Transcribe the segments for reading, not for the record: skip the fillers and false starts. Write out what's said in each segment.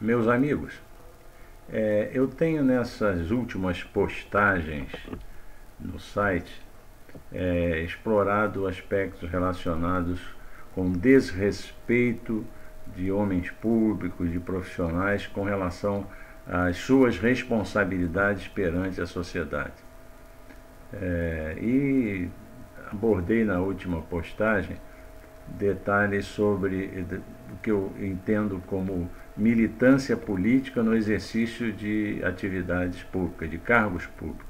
Meus amigos, eu tenho nessas últimas postagens no site explorado aspectos relacionados com desrespeito de homens públicos, de profissionais, com relação às suas responsabilidades perante a sociedade. E abordei na última postagem detalhes sobre o que eu entendo como militância política no exercício de atividades públicas, de cargos públicos,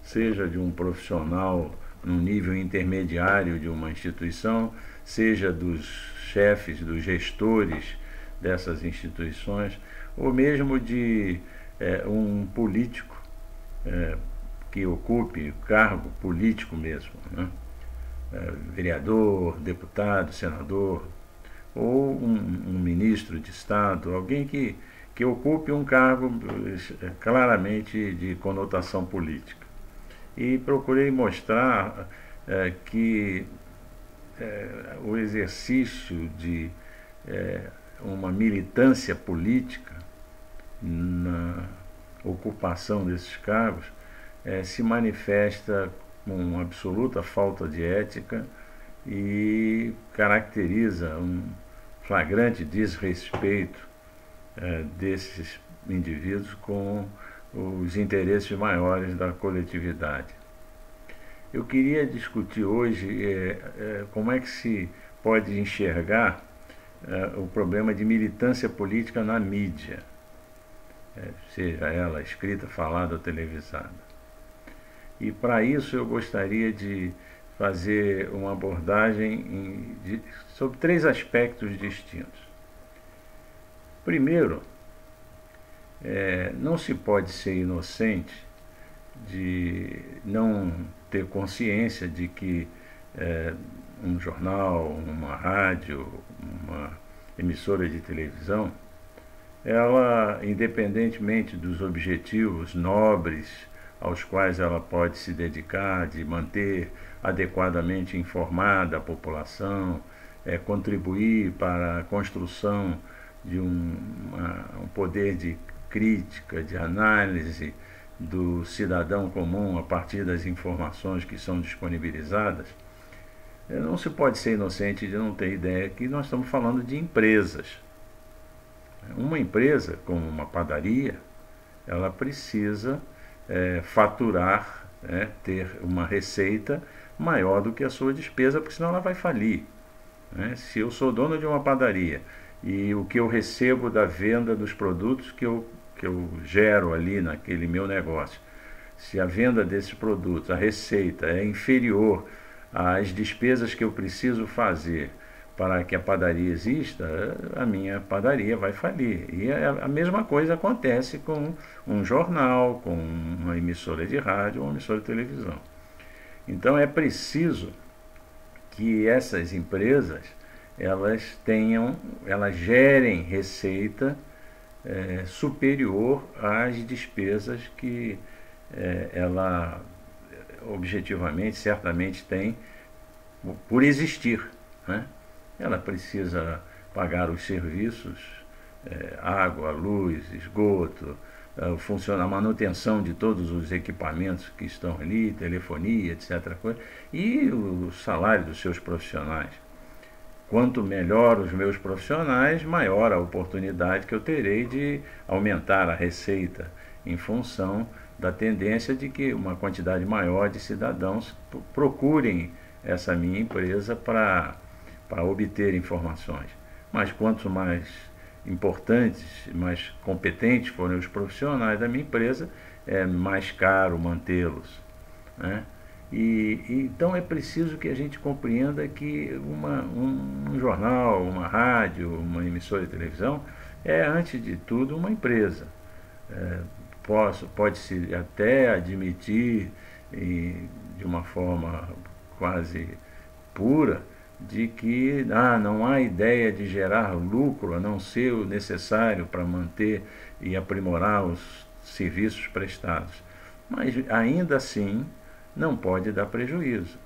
seja de um profissional no nível intermediário de uma instituição, seja dos chefes, dos gestores dessas instituições, ou mesmo de um político que ocupe cargo político mesmo, né? Vereador, deputado, senador, ou um ministro de Estado, alguém que ocupe um cargo claramente de conotação política. E procurei mostrar que o exercício de uma militância política na ocupação desses cargos se manifesta com absoluta falta de ética e caracteriza um flagrante desrespeito desses indivíduos com os interesses maiores da coletividade. Eu queria discutir hoje como é que se pode enxergar o problema de militância política na mídia, seja ela escrita, falada ou televisada. E para isso eu gostaria de fazer uma abordagem sobre três aspectos distintos. Primeiro, não se pode ser inocente de não ter consciência de que um jornal, uma rádio, uma emissora de televisão, ela, independentemente dos objetivos nobres aos quais ela pode se dedicar, de manter adequadamente informada a população, contribuir para a construção de um poder de crítica, de análise do cidadão comum a partir das informações que são disponibilizadas, não se pode ser inocente de não ter ideia que nós estamos falando de empresas. Uma empresa, como uma padaria, ela precisa faturar, ter uma receita maior do que a sua despesa, porque senão ela vai falir. Se eu sou dono de uma padaria e o que eu recebo da venda dos produtos que eu gero ali naquele meu negócio, se a venda desses produtos, a receita é inferior às despesas que eu preciso fazer para que a padaria exista, a minha padaria vai falir. E a mesma coisa acontece com um jornal, com uma emissora de rádio ou uma emissora de televisão. Então é preciso que essas empresas elas gerem receita superior às despesas que ela objetivamente, certamente tem por existir, né? Ela precisa pagar os serviços, água, luz, esgoto, a manutenção de todos os equipamentos que estão ali, telefonia, etc. E o salário dos seus profissionais. Quanto melhor os meus profissionais, maior a oportunidade que eu terei de aumentar a receita, em função da tendência de que uma quantidade maior de cidadãos procurem essa minha empresa para obter informações. Mas quanto mais importantes, mais competentes forem os profissionais da minha empresa, é mais caro mantê-los, né? Então é preciso que a gente compreenda que um jornal, uma rádio, uma emissora de televisão é, antes de tudo, uma empresa. Pode-se até admitir, de uma forma quase pura, de que não há ideia de gerar lucro a não ser o necessário para manter e aprimorar os serviços prestados. Mas ainda assim não pode dar prejuízo.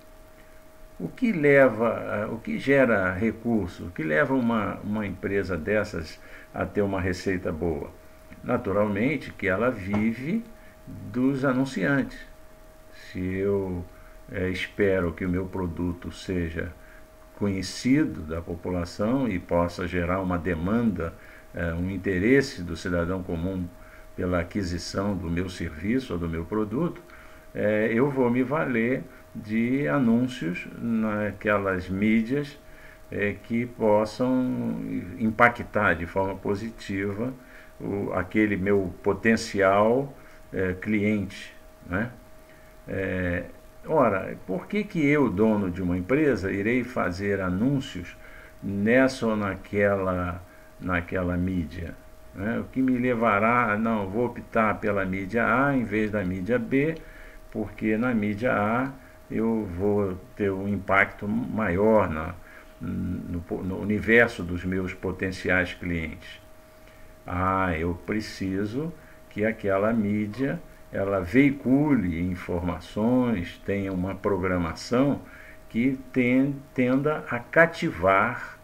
o que gera recurso, o que leva uma empresa dessas a ter uma receita boa? Naturalmente que ela vive dos anunciantes. Se eu espero que o meu produto seja conhecido da população e possa gerar uma demanda, um interesse do cidadão comum pela aquisição do meu serviço ou do meu produto, eu vou me valer de anúncios naquelas mídias que possam impactar de forma positiva aquele meu potencial cliente, né? Ora, por que eu, dono de uma empresa, irei fazer anúncios nessa ou naquela mídia? Né? O que me levará, não, vou optar pela mídia A em vez da mídia B, porque na mídia A eu vou ter um impacto maior no universo dos meus potenciais clientes. Eu preciso que aquela mídia ela veicule informações, tenha uma programação que tenda a cativar,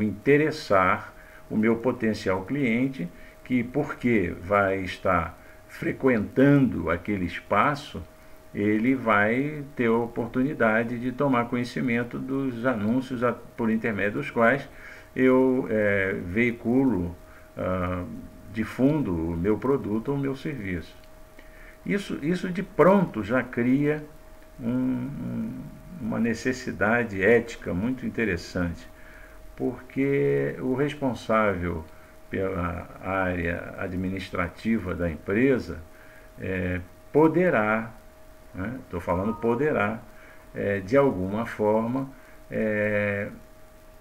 interessar o meu potencial cliente, que porque vai estar frequentando aquele espaço, ele vai ter a oportunidade de tomar conhecimento dos anúncios por intermédio dos quais eu veiculo, difundo o meu produto ou o meu serviço. Isso de pronto já cria uma necessidade ética muito interessante, porque o responsável pela área administrativa da empresa poderá, estou falando poderá, de alguma forma,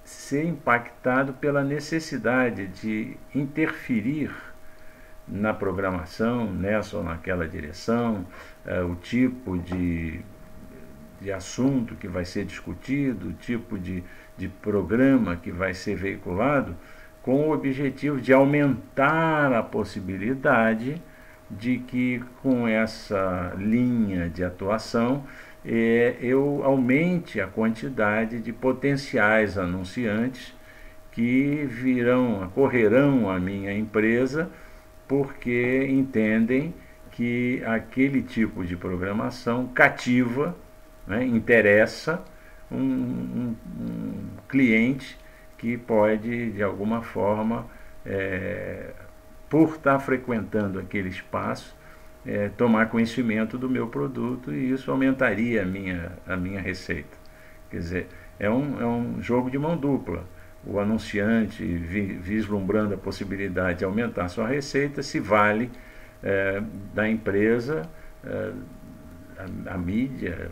ser impactado pela necessidade de interferir na programação, nessa ou naquela direção, o tipo de assunto que vai ser discutido, o tipo de programa que vai ser veiculado, com o objetivo de aumentar a possibilidade de que com essa linha de atuação eu aumente a quantidade de potenciais anunciantes que correrão à minha empresa porque entendem que aquele tipo de programação cativa, né, interessa um cliente que pode, de alguma forma, por estar frequentando aquele espaço, tomar conhecimento do meu produto, e isso aumentaria a minha receita. Quer dizer, é um jogo de mão dupla. O anunciante, vislumbrando a possibilidade de aumentar sua receita, se vale da empresa, a mídia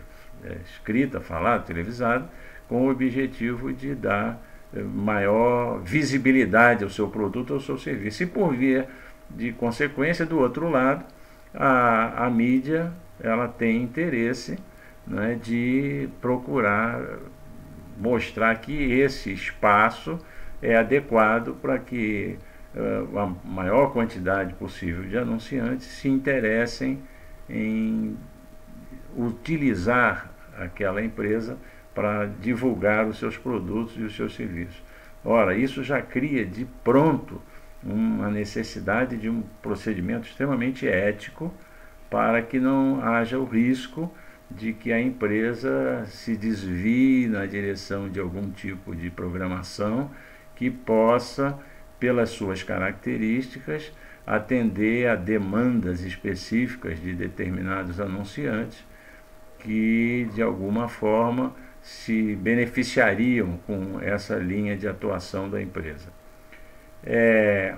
escrita, falada, televisada, com o objetivo de dar maior visibilidade ao seu produto ou ao seu serviço. E por via de consequência, do outro lado, a mídia ela tem interesse, né, de procurar mostrar que esse espaço é adequado para que a maior quantidade possível de anunciantes se interessem em utilizar aquela empresa para divulgar os seus produtos e os seus serviços. Ora, isso já cria de pronto uma necessidade de um procedimento extremamente ético para que não haja o risco de que a empresa se desvie na direção de algum tipo de programação que possa, pelas suas características, atender a demandas específicas de determinados anunciantes que, de alguma forma, se beneficiariam com essa linha de atuação da empresa. É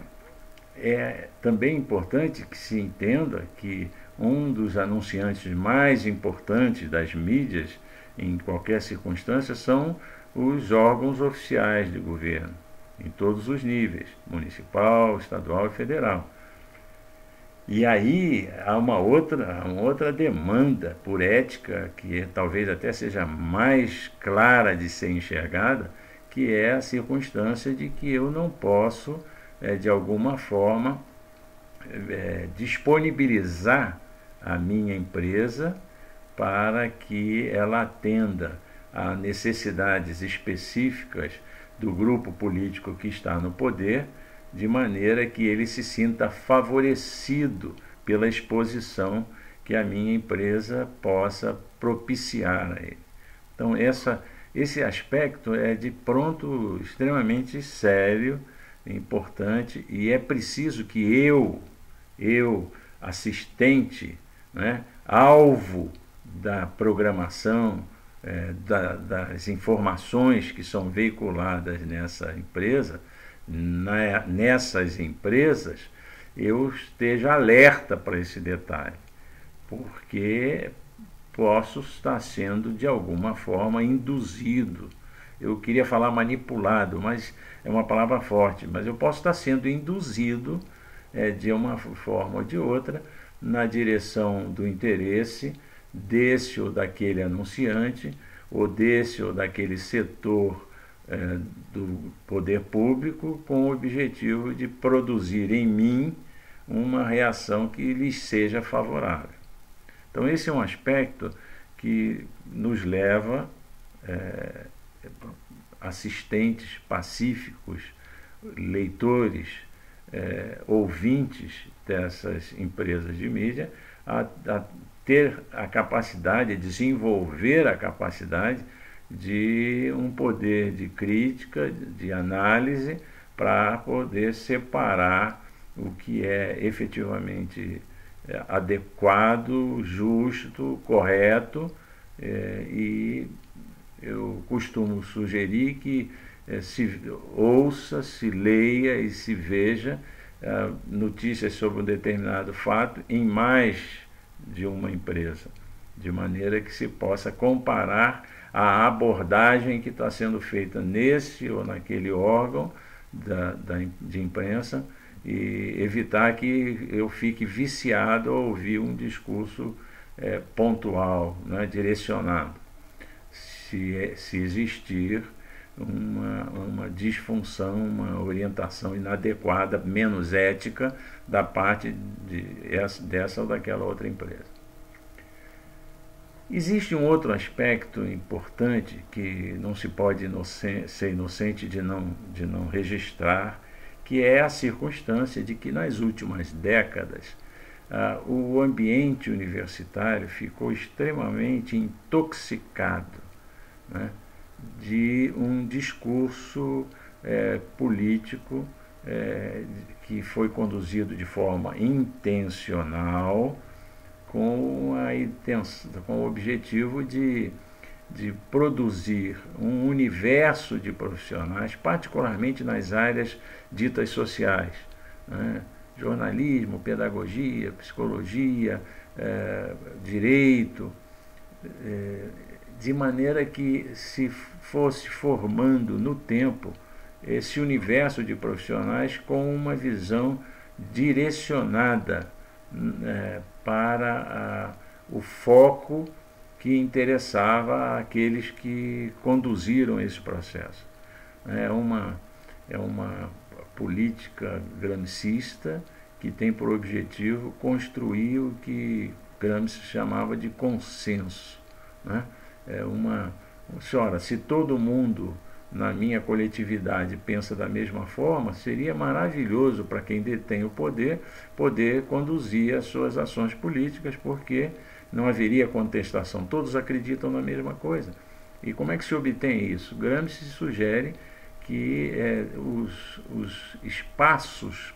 também importante que se entenda que um dos anunciantes mais importantes das mídias, em qualquer circunstância, são os órgãos oficiais de governo, em todos os níveis, municipal, estadual e federal. E aí há uma outra demanda por ética, que talvez até seja mais clara de ser enxergada, que é a circunstância de que eu não posso, de alguma forma, disponibilizar a minha empresa para que ela atenda a necessidades específicas do grupo político que está no poder, de maneira que ele se sinta favorecido pela exposição que a minha empresa possa propiciar a ele. Então, esse aspecto é de pronto extremamente sério, importante, e é preciso que eu assistente, né, alvo da programação, das informações que são veiculadas nessa empresa, nessas empresas, eu esteja alerta para esse detalhe, porque posso estar sendo de alguma forma induzido. Eu queria falar manipulado, mas é uma palavra forte, mas eu posso estar sendo induzido de uma forma ou de outra na direção do interesse desse ou daquele anunciante, ou desse ou daquele setor do poder público, com o objetivo de produzir em mim uma reação que lhes seja favorável. Então, esse é um aspecto que nos leva, assistentes pacíficos, leitores, ouvintes dessas empresas de mídia, a ter a capacidade, desenvolver a capacidade de um poder de crítica, de análise, para poder separar o que é efetivamente adequado, justo, correto, e eu costumo sugerir que se ouça, se leia e se veja notícias sobre um determinado fato em mais de uma empresa, de maneira que se possa comparar a abordagem que está sendo feita nesse ou naquele órgão de imprensa, e evitar que eu fique viciado a ouvir um discurso pontual, né, direcionado, se existir uma disfunção, uma orientação inadequada, menos ética, da parte dessa ou daquela outra empresa. Existe um outro aspecto importante que não se pode ser inocente de não registrar, que é a circunstância de que nas últimas décadas o ambiente universitário ficou extremamente intoxicado, né, de um discurso político que foi conduzido de forma intencional, com o objetivo de produzir um universo de profissionais, particularmente nas áreas ditas sociais, né? Jornalismo, pedagogia, psicologia, direito, de maneira que se fosse formando no tempo esse universo de profissionais com uma visão direcionada para o foco que interessava àqueles que conduziram esse processo. É uma política gramscista que tem por objetivo construir o que Gramsci chamava de consenso, né? Senhora, se todo mundo na minha coletividade pensa da mesma forma, seria maravilhoso para quem detém o poder conduzir as suas ações políticas, porque não haveria contestação, todos acreditam na mesma coisa. E como é que se obtém isso? Gramsci sugere que os espaços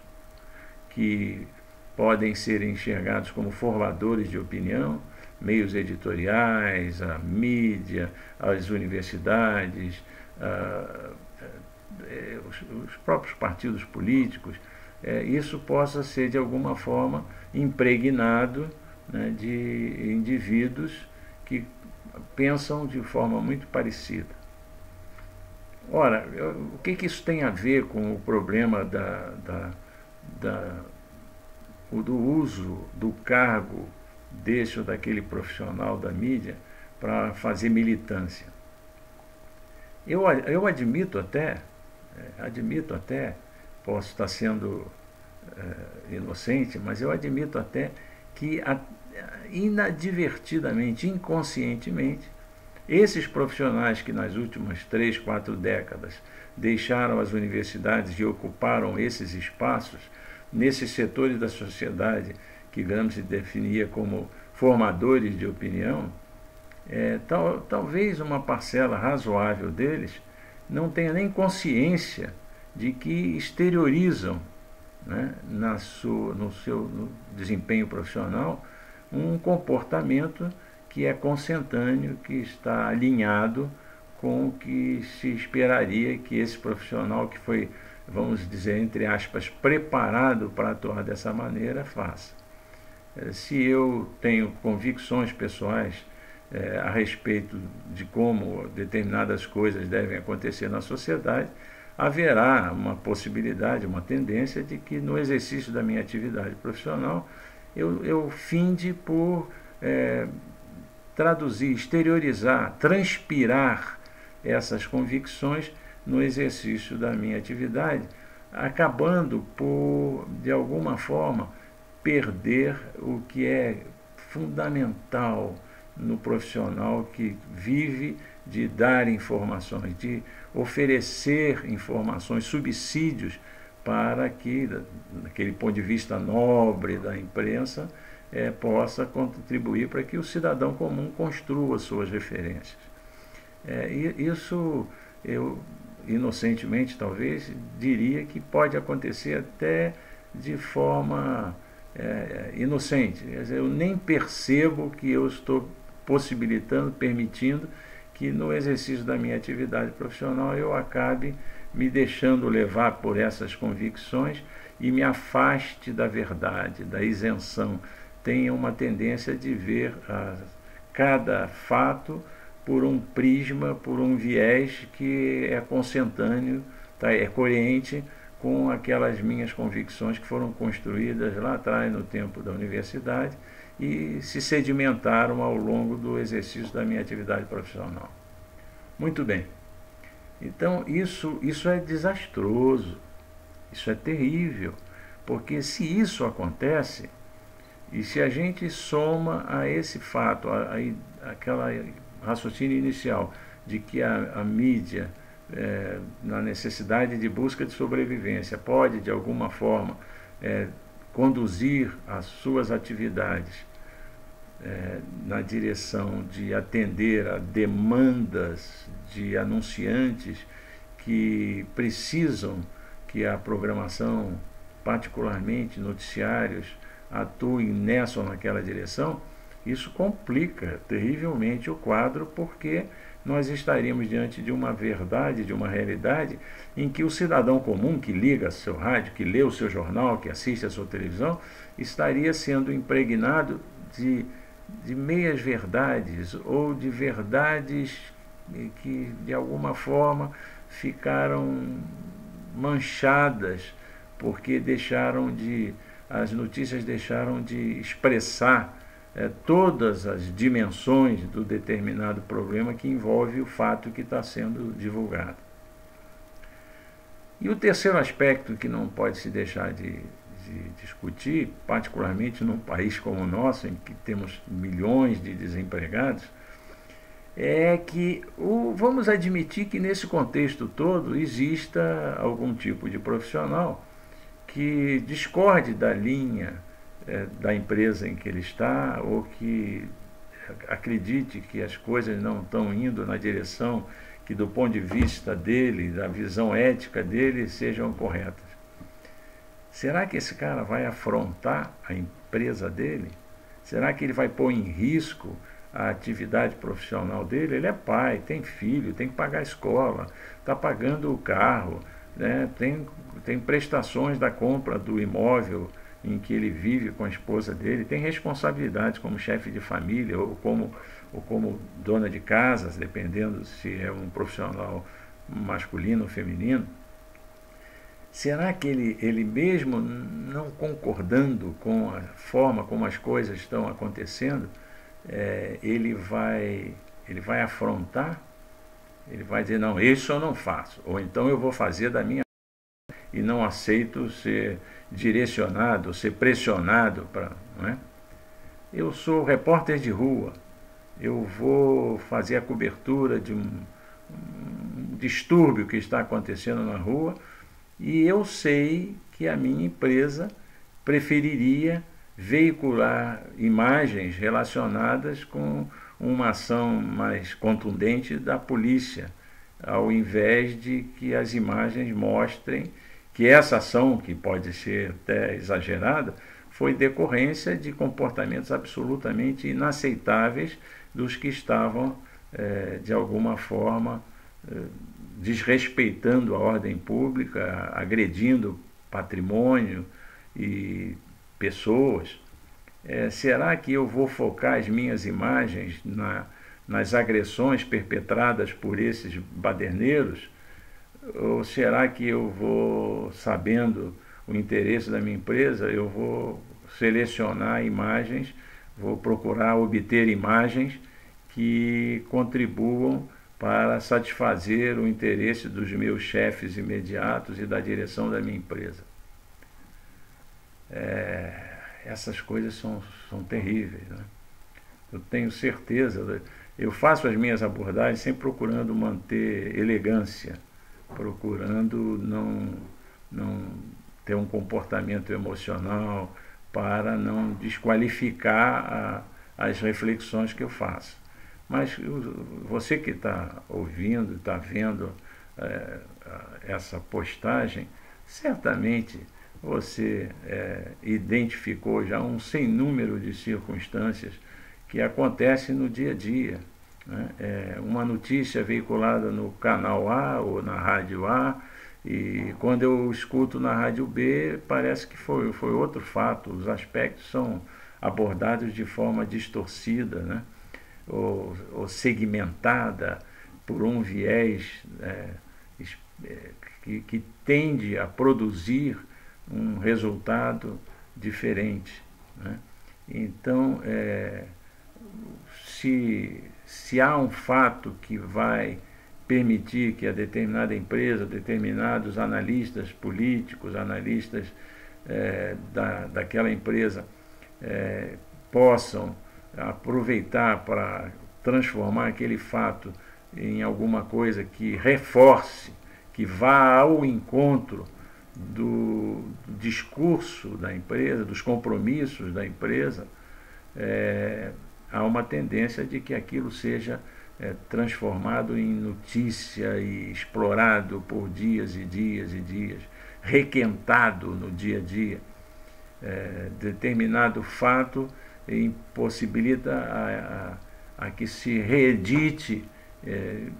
que podem ser enxergados como formadores de opinião, meios editoriais, a mídia, as universidades, os próprios partidos políticos, isso possa ser de alguma forma impregnado, né, de indivíduos que pensam de forma muito parecida. Ora, o que isso tem a ver com o problema do uso do cargo desse ou daquele profissional da mídia para fazer militância? Eu admito até, posso estar sendo inocente, mas eu admito até que inadvertidamente, inconscientemente, Esses profissionais que nas últimas 3, 4 décadas deixaram as universidades e ocuparam esses espaços, nesses setores da sociedade que Gramsci definia como formadores de opinião, talvez uma parcela razoável deles não tenha nem consciência de que exteriorizam, né, no seu desempenho profissional, um comportamento que é consentâneo, que está alinhado com o que se esperaria que esse profissional que foi, vamos dizer, entre aspas, preparado para atuar dessa maneira, faça. Se eu tenho convicções pessoais a respeito de como determinadas coisas devem acontecer na sociedade, haverá uma possibilidade, uma tendência de que no exercício da minha atividade profissional eu finde por traduzir, exteriorizar, transpirar essas convicções no exercício da minha atividade, acabando por, de alguma forma, perder o que é fundamental no profissional que vive de dar informações, de oferecer informações, subsídios para que, daquele ponto de vista nobre da imprensa, possa contribuir para que o cidadão comum construa suas referências. Isso eu, inocentemente talvez, diria que pode acontecer até de forma inocente. Quer dizer, eu nem percebo que eu estou possibilitando, permitindo que no exercício da minha atividade profissional eu acabe me deixando levar por essas convicções e me afaste da verdade, da isenção. Tenha uma tendência de ver cada fato por um prisma, por um viés que é consentâneo, é coerente com aquelas minhas convicções que foram construídas lá atrás, no tempo da universidade, e se sedimentaram ao longo do exercício da minha atividade profissional. Muito bem. Então, isso é desastroso, isso é terrível, porque se isso acontece, e se a gente soma a esse fato, aquela raciocínio inicial de que a mídia, na necessidade de busca de sobrevivência, pode, de alguma forma, conduzir as suas atividades na direção de atender a demandas de anunciantes que precisam que a programação, particularmente noticiários, atuem nessa ou naquela direção, isso complica terrivelmente o quadro, porque nós estaríamos diante de uma verdade, de uma realidade em que o cidadão comum que liga seu rádio, que lê o seu jornal, que assiste a sua televisão, estaria sendo impregnado de meias verdades ou de verdades que de alguma forma ficaram manchadas porque as notícias deixaram de expressar todas as dimensões do determinado problema que envolve o fato que está sendo divulgado. E o terceiro aspecto que não pode se deixar de discutir, particularmente num país como o nosso, em que temos milhões de desempregados, é que vamos admitir que nesse contexto todo exista algum tipo de profissional que discorde da linha da empresa em que ele está, ou que acredite que as coisas não estão indo na direção que, do ponto de vista dele, da visão ética dele, sejam corretas. Será que esse cara vai afrontar a empresa dele? Será que ele vai pôr em risco a atividade profissional dele? Ele é pai, tem filho, tem que pagar a escola, está pagando o carro, né? Tem prestações da compra do imóvel em que ele vive com a esposa dele, tem responsabilidades como chefe de família ou como dona de casa, dependendo se é um profissional masculino ou feminino. Será que ele mesmo não concordando com a forma como as coisas estão acontecendo, ele vai afrontar? Ele vai dizer, não, isso eu não faço, ou então eu vou fazer da minha e não aceito ser direcionado, ser pressionado para, não é? Eu sou repórter de rua, eu vou fazer a cobertura de um distúrbio que está acontecendo na rua, e eu sei que a minha empresa preferiria veicular imagens relacionadas com uma ação mais contundente da polícia, ao invés de que as imagens mostrem que essa ação, que pode ser até exagerada, foi decorrência de comportamentos absolutamente inaceitáveis dos que estavam, de alguma forma, desrespeitando a ordem pública, agredindo patrimônio e pessoas. Será que eu vou focar as minhas imagens nas agressões perpetradas por esses baderneiros? Ou será que eu vou, sabendo o interesse da minha empresa, eu vou selecionar imagens, vou procurar obter imagens que contribuam para satisfazer o interesse dos meus chefes imediatos e da direção da minha empresa? Essas coisas são terríveis, né? Eu tenho certeza, eu faço as minhas abordagens sempre procurando manter elegância, procurando não ter um comportamento emocional para não desqualificar as reflexões que eu faço. Mas você que está ouvindo, está vendo essa postagem, certamente você identificou já um sem número de circunstâncias que acontecem no dia a dia, né? Uma notícia veiculada no canal A ou na rádio A, e quando eu escuto na rádio B, parece que foi outro fato. Os aspectos são abordados de forma distorcida, né? ou segmentada por um viés que tende a produzir um resultado diferente, né? Então, se há um fato que vai permitir que a determinada empresa, determinados analistas políticos, analistas daquela empresa possam aproveitar para transformar aquele fato em alguma coisa que reforce, que vá ao encontro do discurso da empresa, dos compromissos da empresa, há uma tendência de que aquilo seja transformado em notícia e explorado por dias e dias e dias, requentado no dia a dia. Determinado fato impossibilita a que se reedite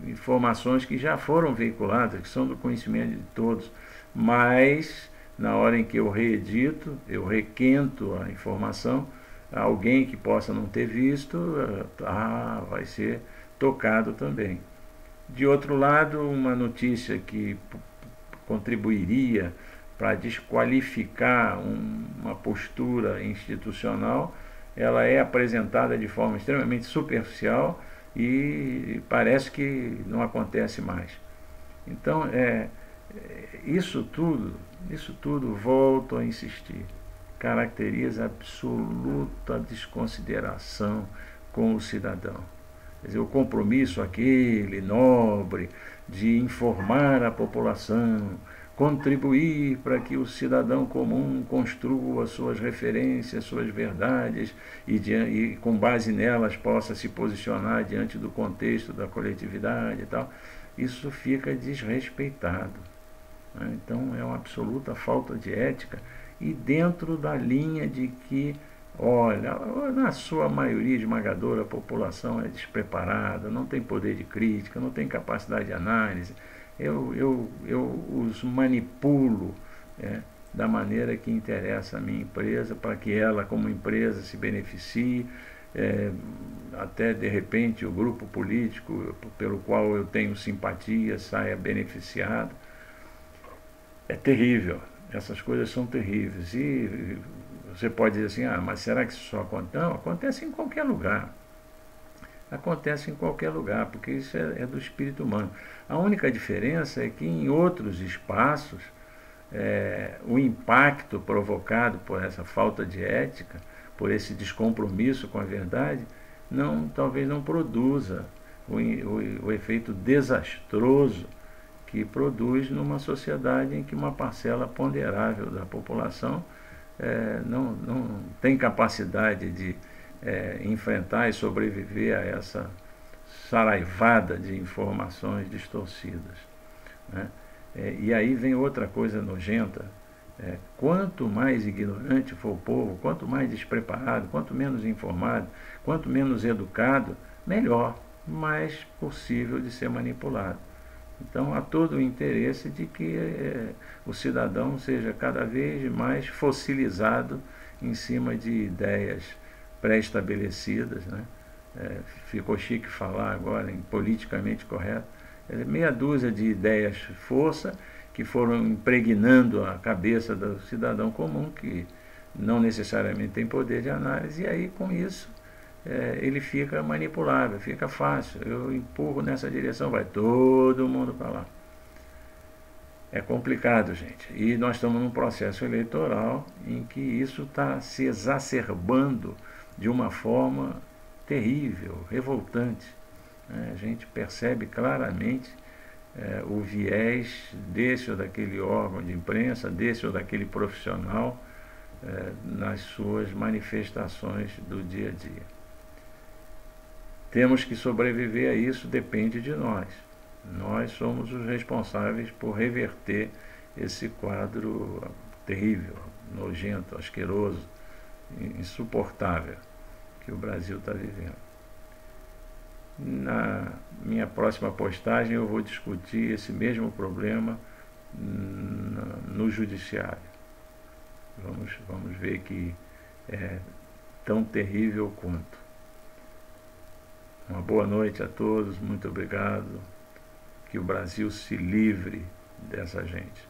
informações que já foram veiculadas, que são do conhecimento de todos, mas na hora em que eu reedito, eu requento a informação, alguém que possa não ter visto, vai ser tocado também. De outro lado, uma notícia que contribuiria para desqualificar uma postura institucional, ela é apresentada de forma extremamente superficial e parece que não acontece mais. Então, isso tudo, volto a insistir, caracteriza absoluta desconsideração com o cidadão. Quer dizer, o compromisso aquele nobre de informar a população, contribuir para que o cidadão comum construa suas referências, suas verdades e com base nelas possa se posicionar diante do contexto da coletividade e tal, isso fica desrespeitado, né? Então é uma absoluta falta de ética, e dentro da linha de que, olha, na sua maioria esmagadora a população é despreparada, não tem poder de crítica, não tem capacidade de análise, eu os manipulo da maneira que interessa a minha empresa, para que ela, como empresa, se beneficie, até de repente o grupo político pelo qual eu tenho simpatia saia beneficiado. É terrível, essas coisas são terríveis. E você pode dizer assim, mas será que isso só acontece? Não, acontece em qualquer lugar. Acontece em qualquer lugar, porque isso é do espírito humano. A única diferença é que em outros espaços, o impacto provocado por essa falta de ética, por esse descompromisso com a verdade, talvez não produza o efeito desastroso que produz numa sociedade em que uma parcela ponderável da população não tem capacidade de enfrentar e sobreviver a essa saraivada de informações distorcidas, né? E aí vem outra coisa nojenta. Quanto mais ignorante for o povo, quanto mais despreparado, quanto menos informado, quanto menos educado, melhor, mais possível de ser manipulado. Então há todo o interesse de que o cidadão seja cada vez mais fossilizado em cima de ideias pré-estabelecidas, né? Ficou chique falar agora em politicamente correto. Meia dúzia de ideias força que foram impregnando a cabeça do cidadão comum, que não necessariamente tem poder de análise, e aí com isso ele fica manipulável, fica fácil. Eu empurro nessa direção, vai todo mundo para lá. É complicado, gente. E nós estamos num processo eleitoral em que isso está se exacerbando de uma forma terrível, revoltante. A gente percebe claramente o viés desse ou daquele órgão de imprensa, desse ou daquele profissional nas suas manifestações do dia a dia. Temos que sobreviver a isso, depende de nós. Nós somos os responsáveis por reverter esse quadro terrível, nojento, asqueroso, insuportável que o Brasil está vivendo. Na minha próxima postagem eu vou discutir esse mesmo problema no judiciário. Vamos ver que é tão terrível quanto. Uma boa noite a todos, muito obrigado. Que o Brasil se livre dessa gente.